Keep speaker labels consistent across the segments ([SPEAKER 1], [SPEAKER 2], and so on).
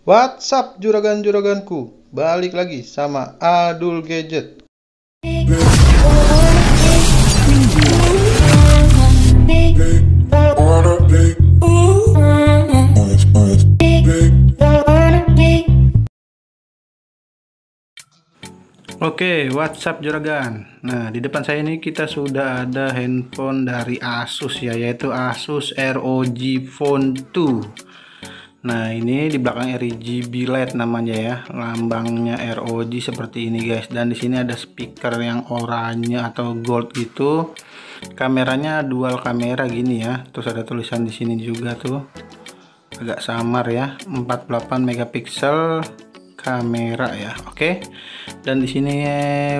[SPEAKER 1] What's up juragan-juraganku, balik lagi sama Adul Gadget. Oke, what's up juragan. Nah, di depan saya ini kita sudah ada handphone dari Asus ya, yaitu Asus ROG Phone 2. Nah, ini di belakang RGB LED namanya ya, lambangnya ROG seperti ini guys. Dan di sini ada speaker yang oranye atau gold gitu. Kameranya dual kamera gini ya. Terus ada tulisan di sini juga tuh. Agak samar ya, 48 megapiksel kamera ya. Oke. Dan di sini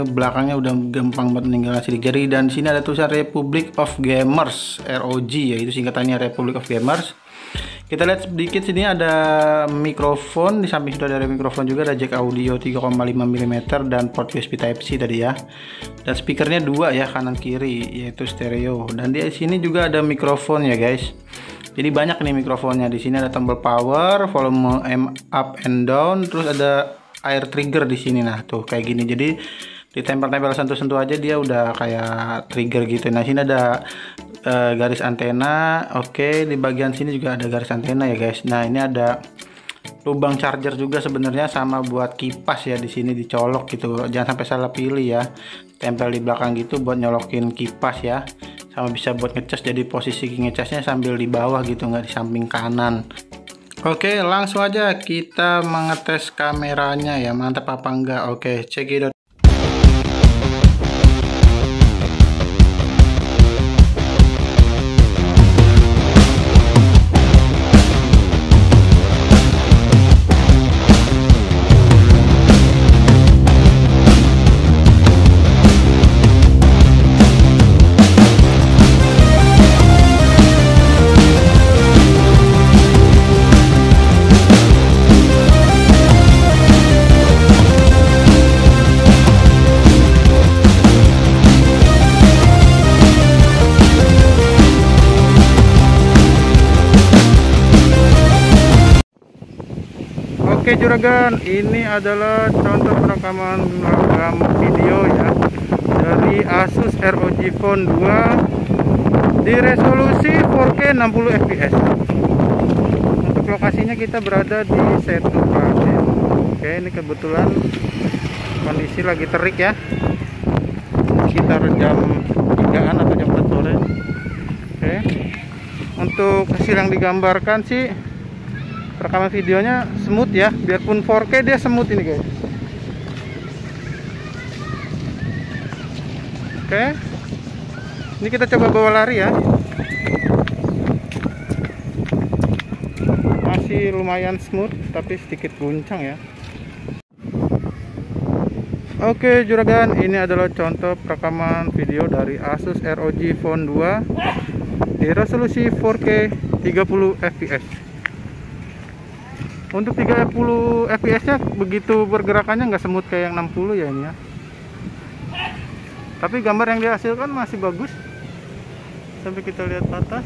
[SPEAKER 1] belakangnya udah gampang banget meninggalkan sidik jari, dan di sini ada tulisan Republic of Gamers ROG, yaitu singkatannya Republic of Gamers. Kita lihat sedikit sini ada mikrofon, di samping sudah ada mikrofon juga, ada jack audio 3,5 mm dan port USB Type C tadi ya. Dan speakernya dua ya, kanan kiri, yaitu stereo. Dan di sini juga ada mikrofon ya guys. Jadi banyak nih mikrofonnya. Di sini ada tombol power, volume up and down, terus ada air trigger di sini. Nah, tuh kayak gini. Jadi ditempel-tempel sentuh-sentuh aja dia udah kayak trigger gitu. Nah, sini ada garis antena. Oke, di bagian sini juga ada garis antena ya guys. Nah, ini ada lubang charger juga sebenarnya, sama buat kipas ya, di sini dicolok gitu. Jangan sampai salah pilih ya. Tempel di belakang gitu buat nyolokin kipas ya. Sama bisa buat ngecas, jadi posisi ngecasnya sambil di bawah gitu, nggak di samping kanan. Oke, langsung aja kita mengetes kameranya ya, mantap apa enggak. Oke, check it out. Oke juragan, ini adalah contoh perekaman video ya dari Asus ROG Phone 2 di resolusi 4K 60 fps. Untuk lokasinya kita berada di Setu Klaten. Oke, ini kebetulan kondisi lagi terik ya, sekitar jam 3-an atau jam 4 sore. Oke, untuk hasil yang digambarkan sih rekaman videonya smooth ya, biarpun 4K dia smooth ini guys. Oke, ini kita coba bawa lari ya, masih lumayan smooth tapi sedikit guncang ya. Oke juragan, ini adalah contoh perekaman video dari Asus ROG Phone 2 di resolusi 4K 30 fps. Untuk 30 fps nya begitu pergerakannya nggak semut kayak yang 60 ya ini ya, tapi gambar yang dihasilkan masih bagus sampai kita lihat atas.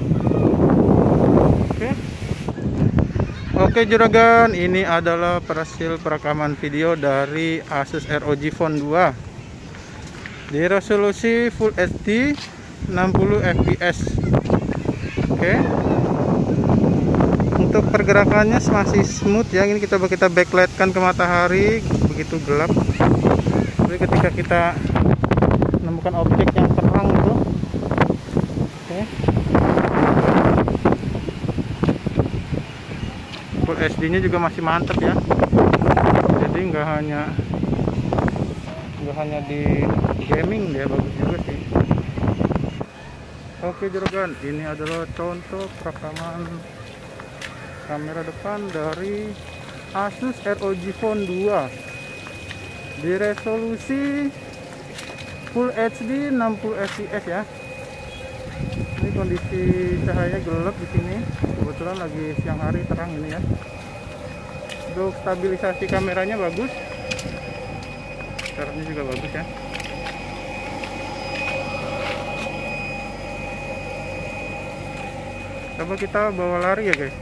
[SPEAKER 1] Oke juragan, ini adalah hasil perekaman video dari Asus ROG Phone 2 di resolusi Full HD 60 fps. Oke, untuk pergerakannya masih smooth ya. Ini kita backlightkan ke matahari, begitu gelap. Jadi ketika kita menemukan objek yang terang itu, oke, Full HD nya juga masih mantap ya. Jadi nggak hanya di gaming, dia bagus juga sih. Oke juragan, ini adalah contoh perekaman kamera depan dari Asus ROG Phone 2 di resolusi Full HD 60 fps ya. Ini kondisi cahaya gelap di sini, kebetulan lagi siang hari, terang ini ya. Untuk stabilisasi kameranya bagus, caranya juga bagus ya. Coba kita bawa lari ya guys.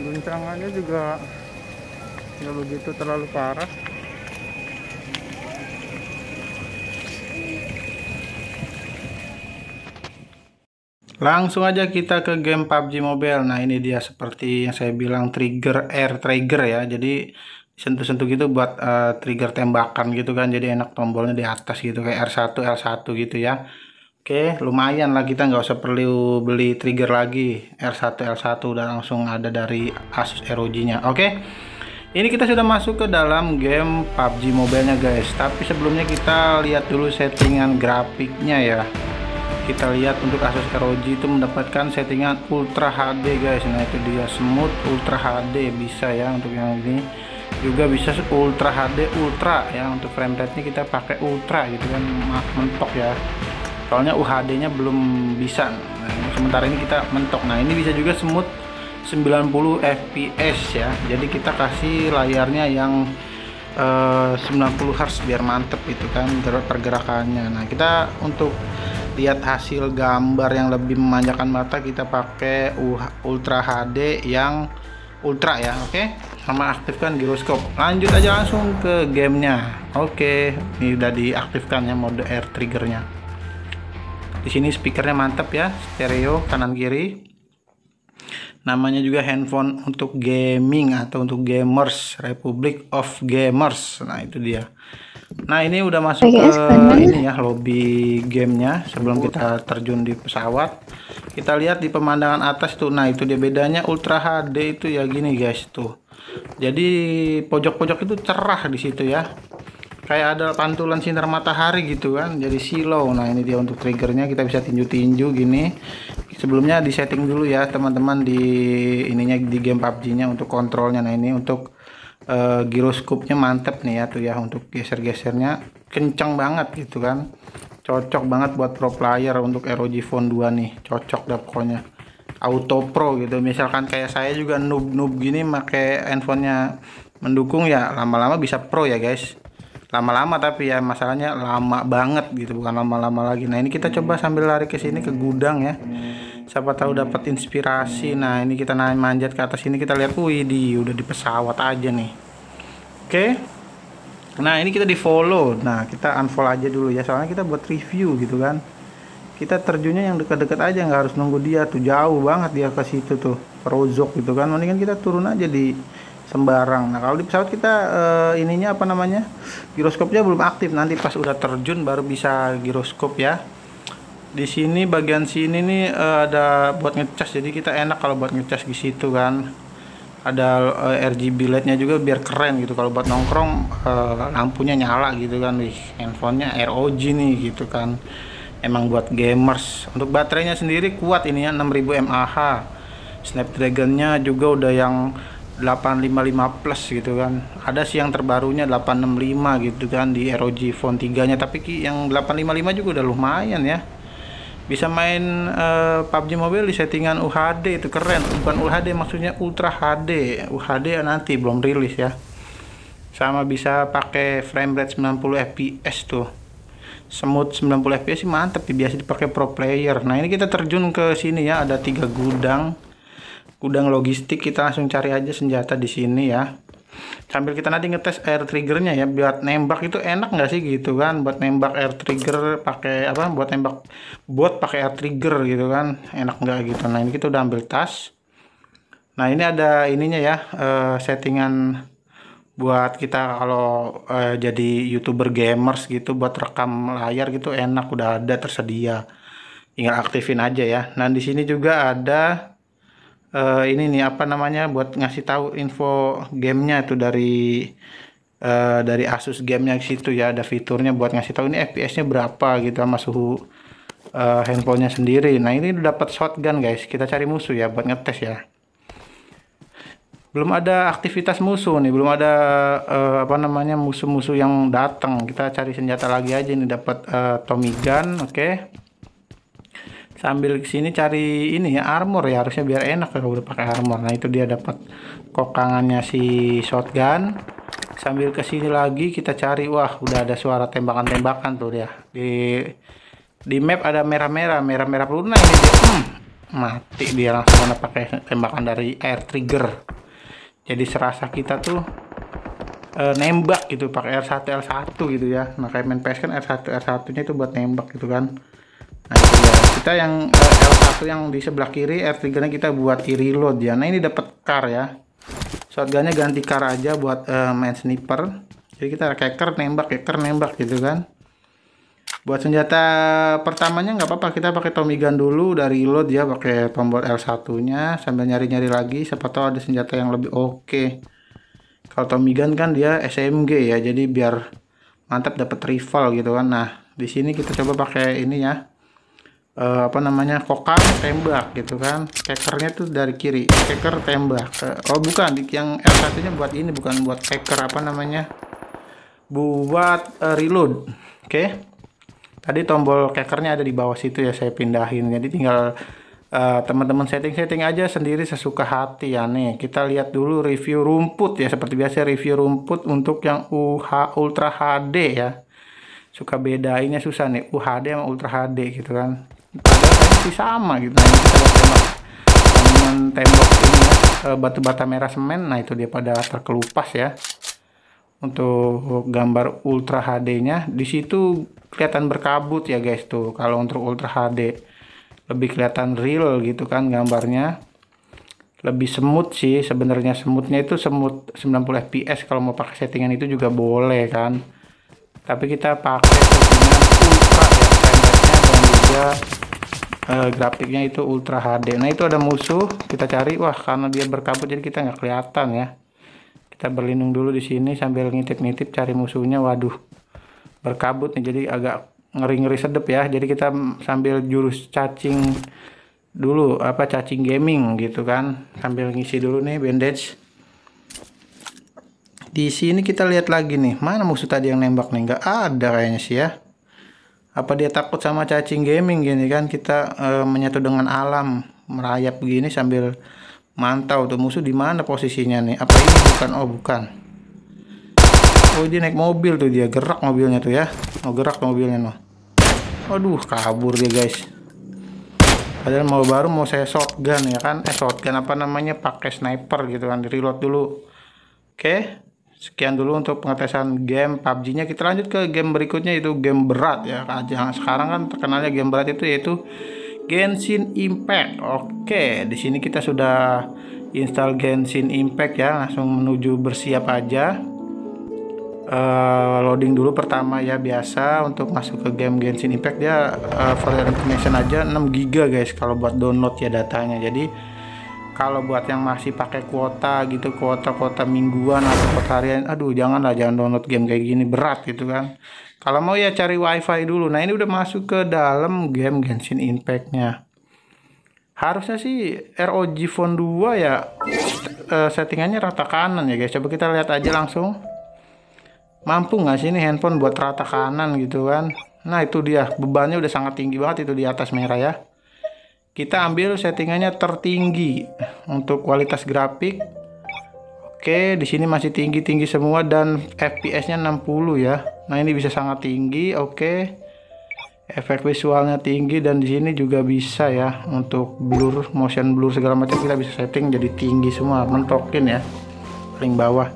[SPEAKER 1] guncangannya juga nggak begitu terlalu parah. Langsung aja kita ke game PUBG Mobile. Nah ini dia seperti yang saya bilang, trigger air trigger ya. Jadi sentuh-sentuh gitu buat trigger tembakan gitu kan. Jadi enak, tombolnya di atas gitu kayak R1 L1 gitu ya. Oke, lumayan lah, kita nggak usah perlu beli trigger lagi. R1 L1 udah langsung ada dari Asus ROG-nya. Oke. Ini kita sudah masuk ke dalam game PUBG Mobile-nya guys. Tapi sebelumnya kita lihat dulu settingan grafiknya ya. Kita lihat untuk Asus ROG itu mendapatkan settingan Ultra HD guys. Nah itu dia, smooth Ultra HD bisa ya untuk yang ini, juga bisa Ultra HD Ultra ya. Untuk frame rate nya kita pakai Ultra gitu kan, mentok ya, soalnya UHD nya belum bisa. Nah, sementara ini kita mentok. Nah ini bisa juga smooth 90 fps ya, jadi kita kasih layarnya yang 90 Hz biar mantep gitu kan pergerakannya. Nah kita untuk lihat hasil gambar yang lebih memanjakan mata, kita pakai Ultra HD yang Ultra ya. Oke, sama aktifkan giroskop. Lanjut aja langsung ke gamenya. Oke, ini udah diaktifkan ya mode air triggernya. Di sini speakernya mantap ya, stereo kanan kiri. Namanya juga handphone untuk gaming atau untuk gamers, Republic of Gamers. Nah itu dia. Nah ini udah masuk ke ini ya, lobby gamenya. Sebelum kita terjun di pesawat, kita lihat di pemandangan atas tuh. Nah itu dia bedanya Ultra HD itu ya, gini guys tuh. Jadi pojok-pojok itu cerah di situ ya, kayak ada pantulan sinar matahari gitu kan, jadi silau. Nah ini dia untuk triggernya, kita bisa tinju-tinju gini. Sebelumnya di setting dulu ya teman-teman di ininya, di game PUBG-nya untuk kontrolnya. Nah ini untuk giroskopnya mantep nih ya tuh ya, untuk geser-gesernya kencang banget gitu kan, cocok banget buat pro player. Untuk ROG Phone 2 nih cocok dah pokoknya, auto pro gitu. Misalkan kayak saya juga noob gini pakai handphonenya mendukung ya, lama-lama bisa pro ya guys. Lama-lama, tapi ya masalahnya lama banget gitu, bukan lama-lama lagi. Nah ini kita coba sambil lari ke sini ke gudang ya, siapa tahu dapat inspirasi. Nah ini kita naik manjat ke atas ini, kita lihat, wih udah di pesawat aja nih. Oke, nah ini kita di follow. Nah kita unfollow aja dulu ya, soalnya kita buat review gitu kan. Kita terjunnya yang dekat-dekat aja, nggak harus nunggu dia tuh, jauh banget dia ke situ tuh, Rozok gitu kan. Mendingan kita turun aja di sembarang. Nah kalau di pesawat kita ininya apa namanya, giroskopnya belum aktif, nanti pas udah terjun baru bisa giroskop ya. Di sini bagian sini nih ada buat ngecas, jadi kita enak kalau buat ngecas di situ kan. Ada RGB LED-nya juga biar keren gitu, kalau buat nongkrong lampunya nyala gitu kan. Wih, handphonenya ROG nih gitu kan, emang buat gamers. Untuk baterainya sendiri kuat ini ya, 6000 mAh. Snapdragon-nya juga udah yang 855 plus gitu kan. Ada sih yang terbarunya 865 gitu kan di ROG Phone 3 nya, tapi yang 855 juga udah lumayan ya. Bisa main PUBG Mobile di settingan UHD, itu keren. Bukan UHD, maksudnya Ultra HD. UHD nanti belum rilis ya. Sama bisa pakai frame rate 90 fps tuh. Smooth 90 fps sih mantep, biasa dipakai pro player. Nah ini kita terjun ke sini ya, ada 3 gudang logistik. Kita langsung cari aja senjata di sini ya, sambil kita nanti ngetes air triggernya ya, buat nembak itu enak nggak sih gitu kan. Buat nembak air trigger pakai apa, buat nembak bot pakai air trigger gitu kan, enak nggak gitu. Nah ini kita udah ambil tas. Nah ini ada ininya ya, settingan buat kita kalau jadi YouTuber gamers gitu, buat rekam layar gitu enak, udah ada tersedia, tinggal aktifin aja ya. Nah di sini juga ada ini nih apa namanya, buat ngasih tahu info gamenya itu dari Asus gamenya situ ya, ada fiturnya buat ngasih tahu ini FPS-nya berapa gitu sama suhu handphonenya sendiri. Nah ini udah dapat shotgun guys, kita cari musuh ya buat ngetes ya. Belum ada aktivitas musuh nih, belum ada apa namanya, musuh-musuh yang datang. Kita cari senjata lagi aja nih, dapat Tommy gun. Oke. Sambil kesini cari ini ya, armor ya, harusnya biar enak kalau udah pakai armor. Nah itu dia dapat kokangannya si shotgun. Sambil kesini lagi kita cari, wah udah ada suara tembakan-tembakan tuh dia. Di map ada merah-merah peluru. Nah ini dia, mati dia langsung karena pakai tembakan dari air trigger. Jadi serasa kita tuh nembak gitu pakai R1 L1 gitu ya. Nah kayak main PS kan R1 nya itu buat nembak gitu kan. Nah itu ya, kita yang L1 yang di sebelah kiri, R3 nya kita buat reload ya. Nah ini dapat car ya, shotgunnya ganti car aja buat main sniper. Jadi kita keker nembak gitu kan. Buat senjata pertamanya nggak apa-apa, kita pakai Tommy gun dulu dari reload ya, pakai tombol L1 nya sambil nyari-nyari lagi, siapa tahu ada senjata yang lebih oke. Kalau Tommy gun kan dia SMG ya, jadi biar mantap dapat rival gitu kan. Nah di sini kita coba pakai ini ya, apa namanya, kokang tembak gitu kan. Kekernya tuh dari kiri, keker tembak. Oh bukan, yang L1 nya buat ini, bukan buat keker, apa namanya, buat reload. Oke. Tadi tombol kekernya ada di bawah situ ya, saya pindahin. Jadi tinggal teman-teman setting aja sendiri sesuka hati ya. Nih kita lihat dulu review rumput ya, seperti biasa review rumput untuk yang Ultra HD ya. Suka bedainnya susah nih, UHD sama Ultra HD gitu kan. Padahal kayaknya sih sama gitu. Nah ini kita lihat tembok ini ya, batu bata merah semen. Nah itu dia pada terkelupas ya. Untuk gambar Ultra HD nya di situ kelihatan berkabut ya guys tuh. Kalau untuk Ultra HD lebih kelihatan real gitu kan, gambarnya lebih smooth sih sebenarnya. Smoothnya itu smooth 90 fps, kalau mau pakai settingan itu juga boleh kan, tapi kita pakai settingan ultra ya, frame rate-nya dan juga grafiknya itu Ultra HD. Nah itu ada musuh, kita cari. Wah karena dia berkabut jadi kita nggak kelihatan ya. Kita berlindung dulu di sini sambil ngintip-ngintip cari musuhnya. Waduh, berkabut nih, jadi agak ngeri-ngeri sedep ya. Jadi kita sambil jurus cacing dulu, apa, cacing gaming gitu kan, sambil ngisi dulu nih bandage. Di sini kita lihat lagi nih, mana musuh tadi yang nembak nih? Nggak ada kayaknya sih ya. Apa dia takut sama cacing gaming gini kan? Kita menyatu dengan alam, merayap begini sambil mantau tuh musuh di mana posisinya nih. Apa ini bukan? Oh bukan. Oh dia naik mobil tuh, dia gerak mobilnya tuh ya. Mau gerak mobilnya noh. Waduh kabur dia guys. Padahal baru mau saya shotgun ya kan. Shotgun apa namanya, pakai sniper gitu kan. Di reload dulu. Oke. Sekian dulu untuk pengetesan game PUBG-nya. Kita lanjut ke game berikutnya, itu game berat ya. Sekarang kan terkenalnya game berat itu yaitu Genshin Impact. Oke, di sini kita sudah install Genshin Impact ya, langsung menuju bersiap aja. Loading dulu pertama ya, biasa untuk masuk ke game Genshin Impact dia for your information aja 6 GB guys kalau buat download ya datanya. Jadi kalau buat yang masih pakai kuota gitu, kuota mingguan atau kuota harian, aduh jangan download game kayak gini, berat gitu kan. Kalau mau ya cari wifi dulu. Nah ini udah masuk ke dalam game Genshin Impact nya. Harusnya sih ROG Phone 2 ya, settingannya rata kanan ya guys. Coba kita lihat aja langsung. Mampu nggak sih ini handphone buat rata kanan gitu kan. Nah itu dia, bebannya udah sangat tinggi banget itu di atas merah ya. Kita ambil settingannya tertinggi untuk kualitas grafik. Oke, di sini masih tinggi semua dan FPS-nya 60 ya. Nah, ini bisa sangat tinggi. Oke. Efek visualnya tinggi dan di sini juga bisa ya untuk blur, motion blur segala macam kita bisa setting jadi tinggi semua, mentokin ya. Paling bawah.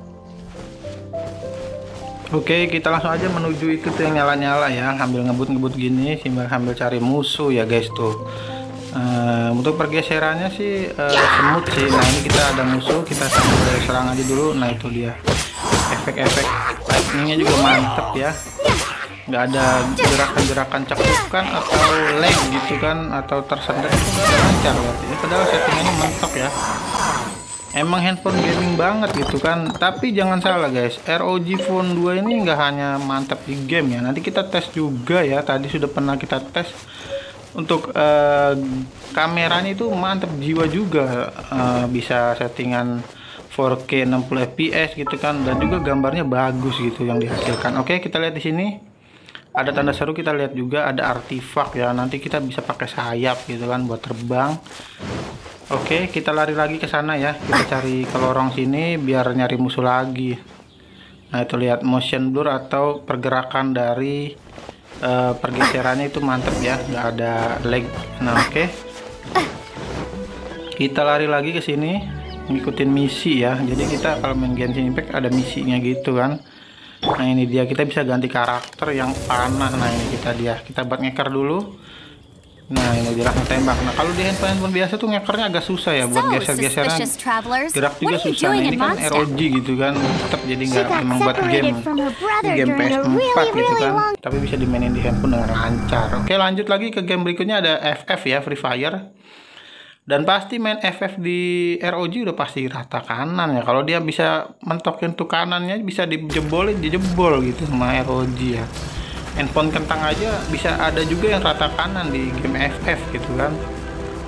[SPEAKER 1] Oke, kita langsung aja menuju itu tuh yang nyala-nyala ya, sambil ngebut-ngebut gini, sambil cari musuh ya guys tuh. Untuk pergeserannya sih semut sih. Nah ini kita ada musuh, kita sambil serang aja dulu. Nah itu dia, efek-efek lightningnya juga mantep ya, nggak ada gerakan-gerakan cekukan atau lag gitu kan, atau tersendat, itu nggak lancar ya. Padahal settingannya mantap ya, emang handphone gaming banget gitu kan. Tapi jangan salah guys, ROG Phone 2 ini nggak hanya mantap di game ya, nanti kita tes juga ya. Tadi sudah pernah kita tes untuk kameranya itu mantap jiwa juga, bisa settingan 4K 60 fps gitu kan, dan juga gambarnya bagus gitu yang dihasilkan. Oke, kita lihat di sini ada tanda seru, kita lihat juga ada artifak ya, nanti kita bisa pakai sayap gitu kan buat terbang. Oke, kita lari lagi ke sana ya, kita cari ke lorong sini biar nyari musuh lagi. Nah itu lihat motion blur atau pergerakan dari pergeserannya itu mantep ya, nggak ada lag. Nah oke, Kita lari lagi ke sini ngikutin misi ya. Jadi kita kalau main Genshin Impact ada misinya gitu kan. Nah ini dia, kita bisa ganti karakter yang panah. Nah ini kita buat ngeker dulu. Nah ini dia langsung tembak. Nah kalau di handphone biasa tuh ngekernya agak susah ya buat geser-gesernya, gerak juga susah. Nah ini kan ROG gitu kan, tetap jadi nggak memang buat game PS4 gitu kan, tapi bisa dimainin di handphone dengan lancar. Oke lanjut lagi ke game berikutnya, ada FF ya, Free Fire. Dan pasti main FF di ROG udah pasti rata kanan ya. Kalau dia bisa mentokin tuh kanannya, bisa dijebol gitu sama ROG ya. Handphone kentang aja bisa ada juga yang rata kanan di game FF gitu kan.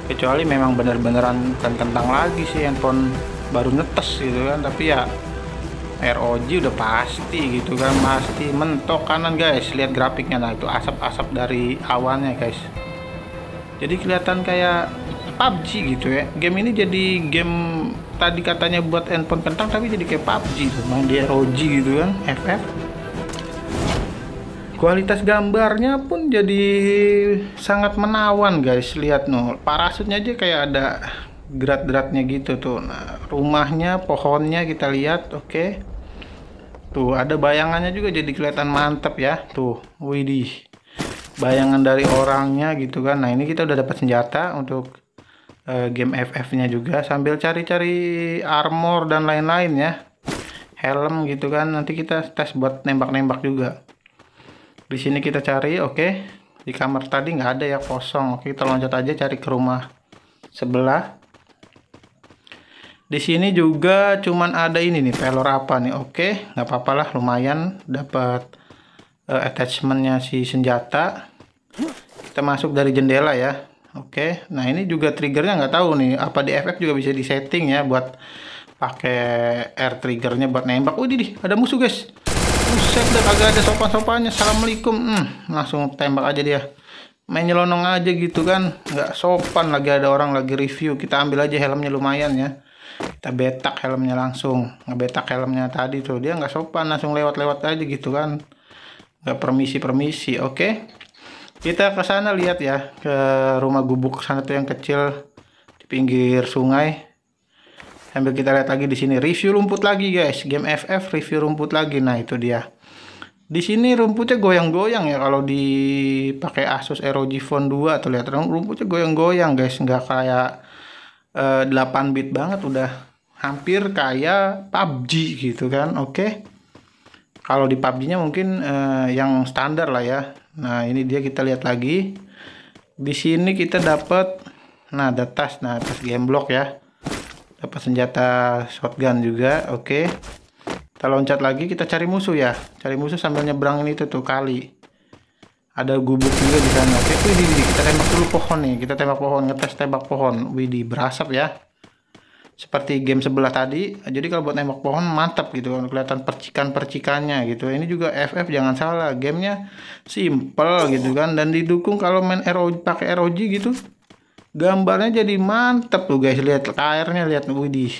[SPEAKER 1] Kecuali memang bener-beneran bukan kentang lagi sih, handphone baru netes gitu kan. Tapi ya ROG udah pasti gitu kan, pasti mentok kanan guys. Lihat grafiknya, nah itu asap-asap dari awannya guys. Jadi kelihatan kayak PUBG gitu ya. Game ini jadi game tadi katanya buat handphone kentang, tapi jadi kayak PUBG tuh, main di ROG gitu kan, FF. Kualitas gambarnya pun jadi sangat menawan guys. Lihat no, parasutnya aja kayak ada gerat-geratnya gitu tuh. Nah, rumahnya, pohonnya kita lihat, oke. Tuh ada bayangannya juga jadi kelihatan mantep ya. Tuh, widih. Bayangan dari orangnya gitu kan. Nah ini kita udah dapat senjata untuk game FF-nya juga, sambil cari-cari armor dan lain-lain ya, helm gitu kan. Nanti kita tes buat nembak-nembak juga. Di sini kita cari, oke. Di kamar tadi nggak ada ya, kosong. Oke, kita loncat aja cari ke rumah sebelah. Di sini juga cuman ada ini nih, pelor apa nih? Oke, nggak apa-apa lah, lumayan dapat attachmentnya si senjata. Kita masuk dari jendela ya. Oke, nah ini juga triggernya nggak tahu nih, apa di FF juga bisa disetting ya buat pakai air triggernya buat nembak. Di ada musuh guys. Buset dah, kagak ada sopan-sopannya. Assalamualaikum. Langsung tembak aja dia. Main nyelonong aja gitu kan, nggak sopan. Lagi ada orang lagi review, kita ambil aja helmnya, lumayan ya. Kita betak helmnya langsung, ngebetak helmnya tadi tuh, dia nggak sopan, langsung lewat-lewat aja gitu kan, nggak permisi. Oke. Kita ke sana, lihat ya, ke rumah gubuk sana tuh yang kecil di pinggir sungai. Sambil kita lihat lagi di sini review rumput lagi guys, game FF review rumput lagi. Nah itu dia. Di sini rumputnya goyang-goyang ya, kalau dipakai Asus ROG Phone 2 tuh lihat rumputnya goyang-goyang guys, nggak kayak 8 bit banget, udah hampir kayak PUBG gitu kan. Oke. Kalau di PUBG-nya mungkin yang standar lah ya. Nah ini dia, kita lihat lagi di sini kita dapat, nah ada tas, tas game block ya, dapat senjata shotgun juga. Oke, kita loncat lagi, kita cari musuh ya, cari musuh sambil nyebrangin itu tuh kali, ada gubuk juga di sana. Oke, kita tembak dulu pohon nih, kita tembak pohon, ngetes tembak pohon. Widih, berasap ya, seperti game sebelah tadi. Jadi kalau buat nembak pohon mantap gitu kan, kelihatan percikannya gitu. Ini juga FF, jangan salah, gamenya simple gitu kan, dan didukung kalau main ROG, pakai ROG gitu, gambarnya jadi mantap tuh guys. Lihat airnya, lihat, widih,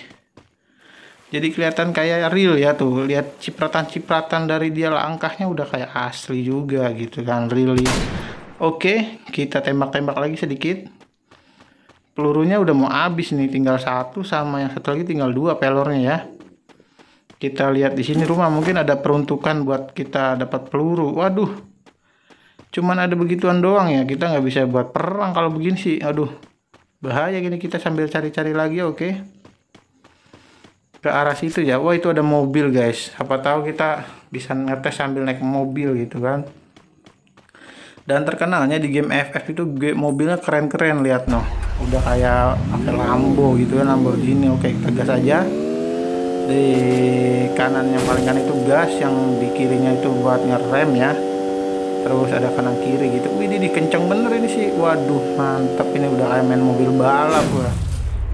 [SPEAKER 1] jadi kelihatan kayak real ya tuh. Lihat cipratan-cipratan dari dia, langkahnya udah kayak asli juga gitu kan, really. Oke, kita tembak-tembak lagi sedikit. Pelurunya udah mau habis nih, tinggal satu, sama yang satu lagi tinggal 2 pelornya ya. Kita lihat di sini rumah, mungkin ada peruntukan buat kita dapat peluru. Waduh, cuman ada begituan doang ya, kita nggak bisa buat perang kalau begini sih. Aduh, bahaya gini. Kita sambil cari-cari lagi. Oke, ke arah situ ya. Wah itu ada mobil guys, apa tahu kita bisa ngetes sambil naik mobil gitu kan. Dan terkenalnya di game FF itu mobilnya keren-keren, lihat noh, udah kayak pakai Lambo gitu kan, Lamborghini. Oke, kita gas aja. Di kanan yang paling kanan itu gas, yang di kirinya itu buat ngerem ya. Terus ada kanan kiri gitu. Wih, ini kenceng bener ini sih. Waduh, mantep, ini udah kayak main mobil balap gua.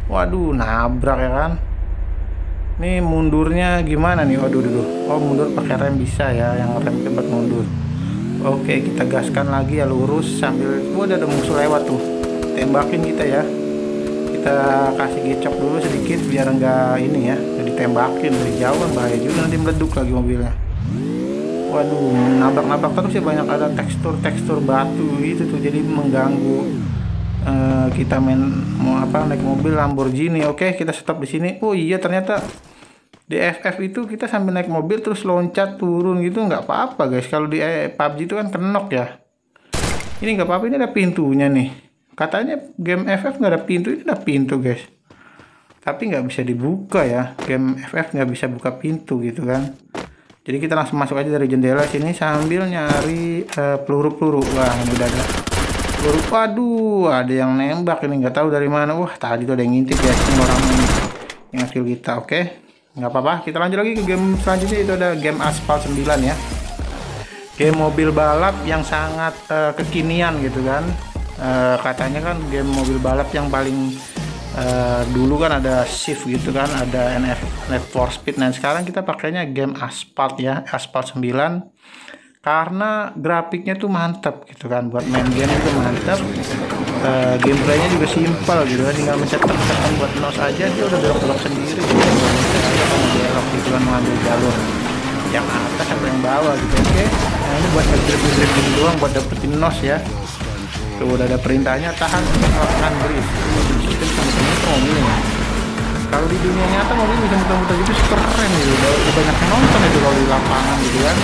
[SPEAKER 1] Waduh, nabrak ya kan. Nih mundurnya gimana nih? Waduh, oh mundur pakai rem bisa ya, yang rem itu buat mundur. Oke, kita gaskan lagi ya, lurus sambil, ada musuh lewat tuh, tembakin kita ya. Kita kasih gecok dulu sedikit biar enggak ini ya, jadi tembakin dari jauh kan bahaya juga, nanti meleduk lagi mobilnya. Waduh, nabrak-nabrak terus ya, banyak ada tekstur batu gitu tuh, jadi mengganggu kita mau naik mobil Lamborghini. Oke, kita stop di sini. Oh iya, ternyata di FF itu kita sambil naik mobil terus loncat turun gitu nggak apa-apa guys. Kalau di PUBG itu kan kenok ya. Ini nggak apa-apa, ini ada pintunya nih. Katanya game FF nggak ada pintu, ini ada pintu guys. Tapi nggak bisa dibuka ya. Game FF nggak bisa buka pintu gitu kan. Jadi kita langsung masuk aja dari jendela sini sambil nyari peluru-peluru. Wah, ini udah ada peluru. Waduh, ada yang nembak ini, nggak tahu dari mana. Wah, tadi tuh ada yang ngintip ya, ini orang yang kill kita. Oke, nggak apa-apa. Kita lanjut lagi ke game selanjutnya, itu ada game Asphalt 9 ya. Game mobil balap yang sangat kekinian gitu kan. Katanya kan game mobil balap yang paling dulu kan ada Shift gitu kan, ada Need for Speed. Nah sekarang kita pakainya game Asphalt ya, Asphalt 9, karena grafiknya tuh mantap gitu kan, buat main game itu mantap. Gameplaynya juga simpel gitu kan, tinggal mencet-mencet buat nos aja, dia udah belok-belok sendiri gitu. Belok gitu kan, mengambil jalur yang atas atau yang bawah gitu. Oke, nah ini buat nge-grip gitu doang, buat dapetin nos ya. Tuh udah ada perintahnya, tahan untuk melakukan drift. Kita bisa muter-muter mobil ya. Kalau di dunia nyata mobil bisa muter-muter gitu keren gitu, udah banyak yang nonton itu kalau di lapangan gitu kan.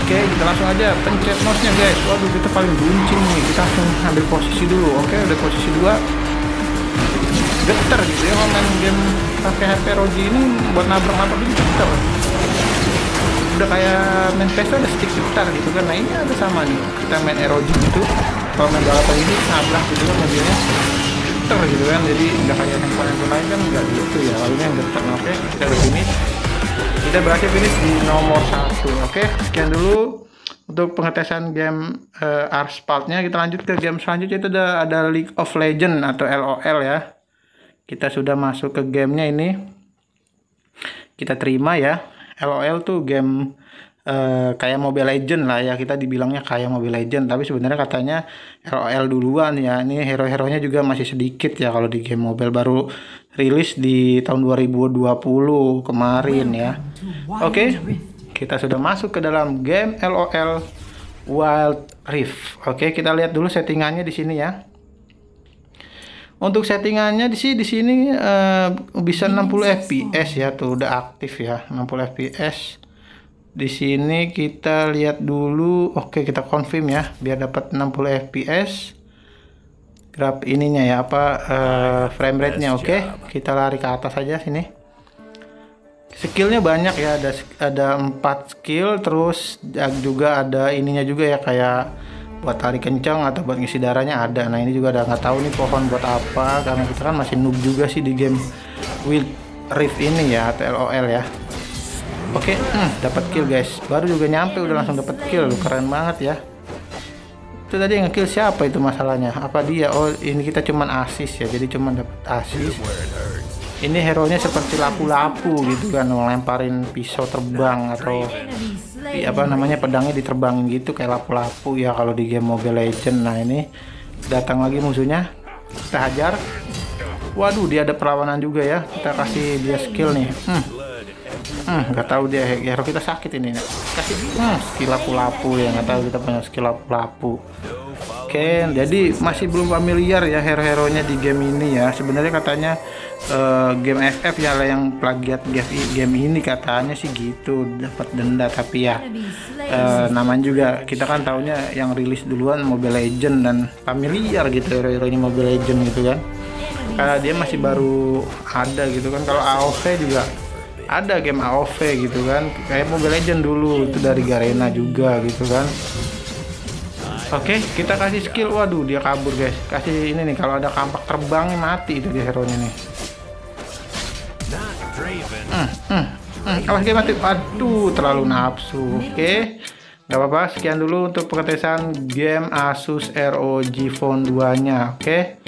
[SPEAKER 1] Oke, kita langsung aja pencet nosnya guys. Waduh, kita paling buncing nih, kita langsung ambil posisi dulu. Oke, udah posisi 2. Getar gitu ya, kalau main game pakai HP ROG ini buat nabrak-nabrak gitu getar. Udah kayak main PS ada stick getar gitu kan. Nah ini ada sama nih, kita main ROG gitu, kalau main balapan ini nabrak gitu kan mobilnya getar gitu kan. Jadi nggak kayak handphone lain kan nggak gitu ya, kalau ini yang getar. Oke, kita udah finish, kita berhasil finish di nomor 1. Oke, sekian dulu untuk pengetesan game Asphaltnya. Kita lanjut ke game selanjutnya, itu ada League of Legends atau LOL ya. Kita sudah masuk ke gamenya ini, kita terima ya. LOL tuh game kayak Mobile Legend lah ya, kita dibilangnya kayak Mobile Legend, tapi sebenarnya katanya LOL duluan ya. Ini hero-heronya juga masih sedikit ya kalau di game mobile, baru rilis di tahun 2020 kemarin ya. Oke, kita sudah masuk ke dalam game LOL Wild Rift. Oke, kita lihat dulu settingannya di sini ya. Untuk settingannya di sini bisa 60 fps ya, tuh udah aktif ya, 60 fps. Di sini kita lihat dulu. Oke, kita confirm ya biar dapat 60 fps. Graf ininya ya, frame rate-nya. Oke, kita lari ke atas aja sini. Skillnya banyak ya, ada 4 skill, terus juga ada ininya juga ya, kayak buat tarik kencang atau buat ngisi darahnya ada. Nah ini juga ada, nggak tahu nih pohon buat apa, karena kita kan masih noob juga sih di game Wild Rift ini ya, atau LOL ya. Oke, dapat kill guys, baru juga nyampe udah langsung dapat kill, keren banget ya. Itu tadi yang ngekill siapa itu masalahnya? Apa dia? Oh ini kita cuman assist ya, jadi cuman dapat assist. Ini hero nya seperti lapu-lapu gitu kan, ngelemparin pisau terbang atau apa namanya, pedangnya diterbangin gitu kayak lapu-lapu ya kalau di game Mobile Legend. Nah ini datang lagi musuhnya, kita hajar. Waduh, dia ada perlawanan juga ya, kita kasih dia skill nih. Nggak tahu dia hero kita sakit ini, kasih skill lapu-lapu ya, nggak tahu kita punya skill lapu-lapu. Oke, jadi masih belum familiar ya hero-heronya di game ini ya. Sebenarnya katanya game FF ya lah yang plagiat game ini, katanya sih gitu, dapat denda. Tapi ya namanya juga kita kan taunya yang rilis duluan Mobile Legend dan familiar gitu hero-heronya Mobile Legend gitu kan, karena dia masih baru ada gitu kan. Kalau AoV juga ada game AoV gitu kan, kayak Mobile Legend dulu itu dari Garena juga gitu kan. Oke, kita kasih skill. Waduh, dia kabur guys. Kasih ini nih, kalau ada kampak terbang mati itu dia hero nya nih. Awas dia mati. Aduh, terlalu nafsu. Oke, nggak apa-apa. Sekian dulu untuk pengetesan game Asus ROG Phone 2 nya. Oke,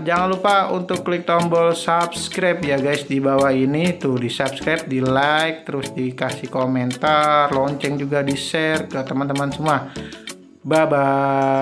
[SPEAKER 1] jangan lupa untuk klik tombol subscribe ya guys di bawah ini, tuh di subscribe, di like, terus dikasih komentar, lonceng juga di share ke teman-teman semua. Bye bye.